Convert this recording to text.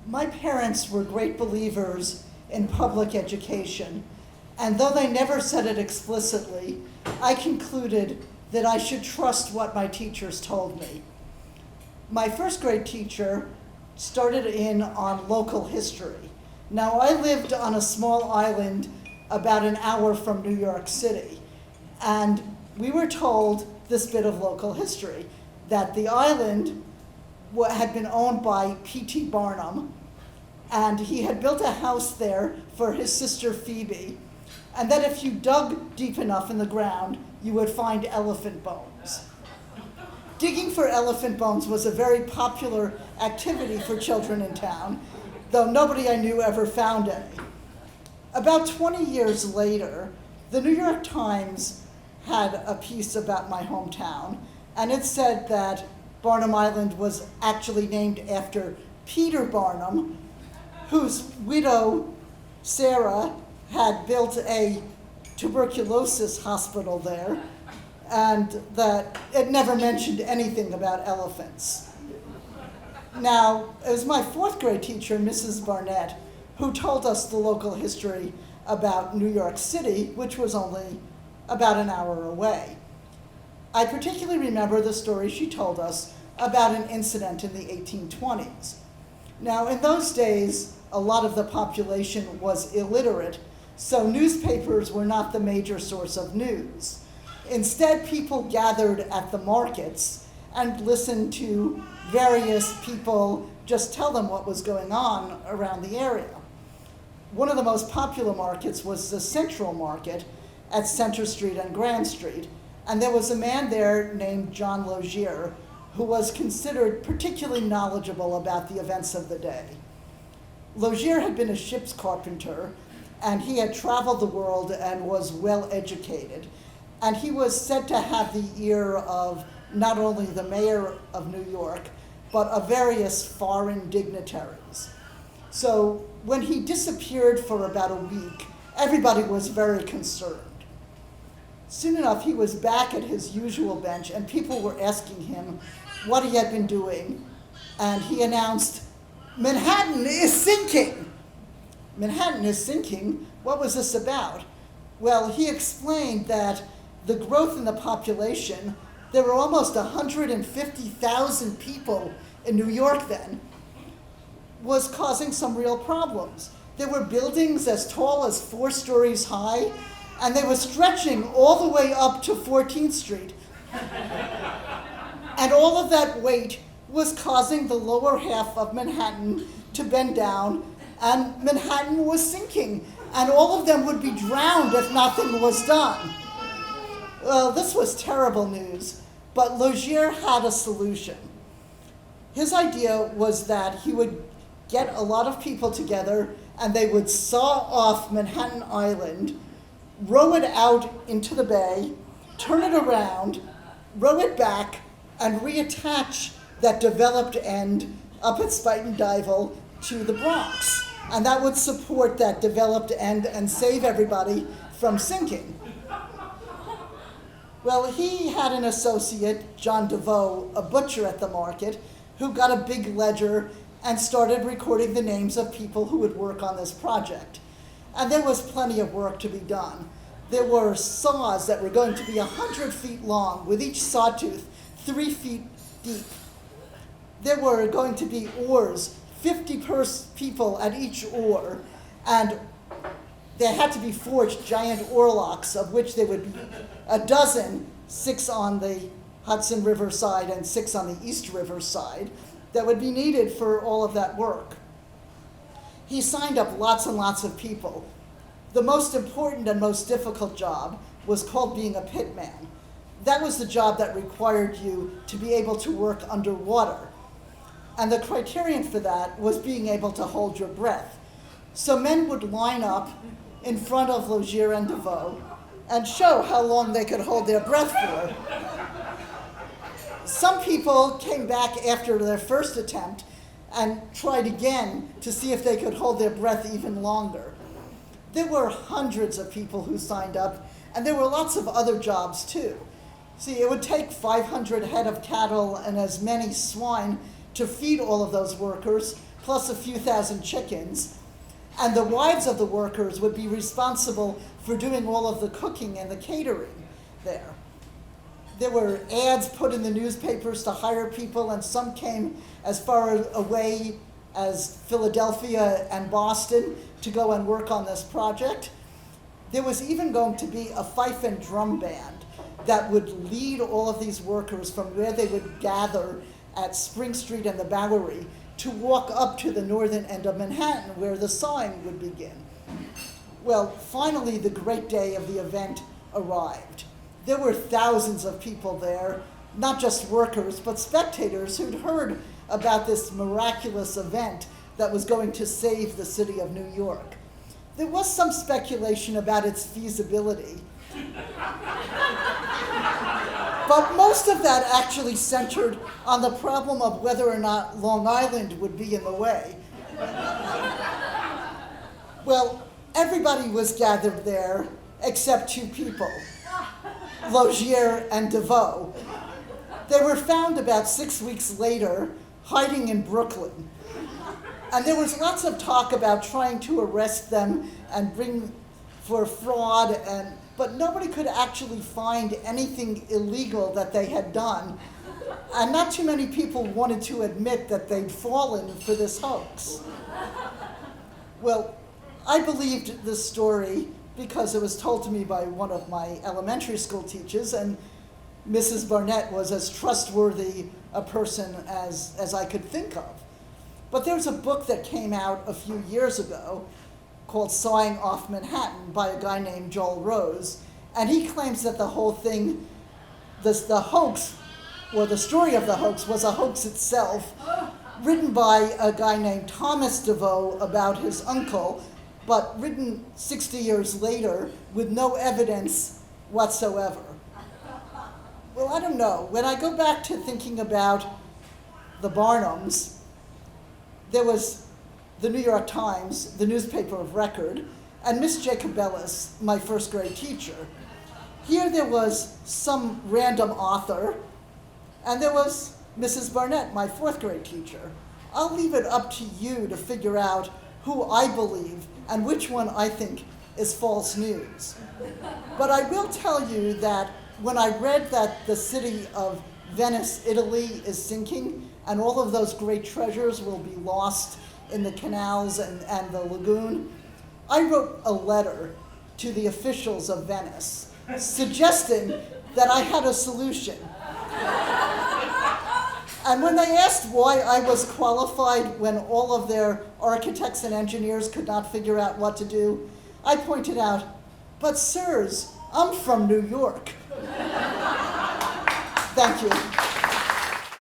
My parents were great believers in public education, and though they never said it explicitly, I concluded that I should trust what my teachers told me. My first grade teacher started in on local history. Now, I lived on a small island about an hour from New York City, and we were told this bit of local history, that the island had been owned by P.T. Barnum, and he had built a house there for his sister Phoebe, and that if you dug deep enough in the ground, you would find elephant bones. Digging for elephant bones was a very popular activity for children in town, though nobody I knew ever found any. About 20 years later, the New York Times had a piece about my hometown, and it said that Barnum Island was actually named after Peter Barnum, whose widow, Sarah, had built a tuberculosis hospital there, and that it never mentioned anything about elephants. Now, it was my fourth grade teacher, Mrs. Barnett, who told us the local history about New York City, which was only about an hour away. I particularly remember the story she told us about an incident in the 1820s. Now, in those days, a lot of the population was illiterate, so newspapers were not the major source of news. Instead, people gathered at the markets and listened to various people just tell them what was going on around the area. One of the most popular markets was the Central Market at Center Street and Grand Street, and there was a man there named John Logier who was considered particularly knowledgeable about the events of the day. Logier had been a ship's carpenter, and he had traveled the world and was well educated, and he was said to have the ear of not only the mayor of New York, but of various foreign dignitaries. So when he disappeared for about a week, everybody was very concerned. Soon enough, he was back at his usual bench, and people were asking him what he had been doing, and he announced, "Manhattan is sinking." Manhattan is sinking? What was this about? Well, he explained that the growth in the population, there were almost 150,000 people in New York then, was causing some real problems. There were buildings as tall as 4 stories high, and they were stretching all the way up to 14th Street. And all of that weight was causing the lower half of Manhattan to bend down, and Manhattan was sinking, and all of them would be drowned if nothing was done. Well, this was terrible news, but Logier had a solution. His idea was that he would get a lot of people together, and they would saw off Manhattan Island, row it out into the bay, turn it around, row it back, and reattach that developed end up at Spuyten Duyvil to the Bronx. And that would support that developed end and save everybody from sinking. Well, he had an associate, John DeVoe, a butcher at the market, who got a big ledger and started recording the names of people who would work on this project. And there was plenty of work to be done. There were saws that were going to be 100 feet long, with each sawtooth 3 feet deep. There were going to be oars, 50 people at each oar, and there had to be forged giant oarlocks, of which there would be a dozen, 6 on the Hudson River side and 6 on the East River side, that would be needed for all of that work. He signed up lots and lots of people. The most important and most difficult job was called being a pitman. That was the job that required you to be able to work underwater. And the criterion for that was being able to hold your breath. So men would line up in front of Logier and DeVoe and show how long they could hold their breath for. Some people came back after their first attempt and tried again to see if they could hold their breath even longer. There were hundreds of people who signed up, and there were lots of other jobs too. See, it would take 500 head of cattle and as many swine to feed all of those workers, plus a few thousand chickens, and the wives of the workers would be responsible for doing all of the cooking and the catering there. There were ads put in the newspapers to hire people, and some came as far away as Philadelphia and Boston to go and work on this project. There was even going to be a fife and drum band that would lead all of these workers from where they would gather at Spring Street and the Bowery to walk up to the northern end of Manhattan where the sawing would begin. Well, finally the great day of the event arrived. There were thousands of people there, not just workers, but spectators who'd heard about this miraculous event that was going to save the city of New York. There was some speculation about its feasibility, but most of that actually centered on the problem of whether or not Long Island would be in the way. Well, everybody was gathered there except two people, Logier and DeVoe. They were found about 6 weeks later hiding in Brooklyn. And there was lots of talk about trying to arrest them and bring for fraud, but nobody could actually find anything illegal that they had done. And not too many people wanted to admit that they'd fallen for this hoax. Well, I believed this story because it was told to me by one of my elementary school teachers, and Mrs. Barnett was as trustworthy a person as I could think of. But there's a book that came out a few years ago called Sawing Off Manhattan by a guy named Joel Rose, and he claims that the whole thing, the hoax, or the story of the hoax, was a hoax itself, written by a guy named Thomas DeVoe about his uncle, but written 60 years later with no evidence whatsoever. Well, I don't know. When I go back to thinking about the Barnums, there was the New York Times, the newspaper of record, and Miss Jacobellis, my first grade teacher. Here there was some random author, and there was Mrs. Barnett, my fourth grade teacher. I'll leave it up to you to figure out who I believe and which one I think is false news. But I will tell you that when I read that the city of Venice, Italy is sinking, and all of those great treasures will be lost in the canals and the lagoon, I wrote a letter to the officials of Venice suggesting that I had a solution. And when they asked why I was qualified when all of their architects and engineers could not figure out what to do, I pointed out, but sirs, I'm from New York. Thank you.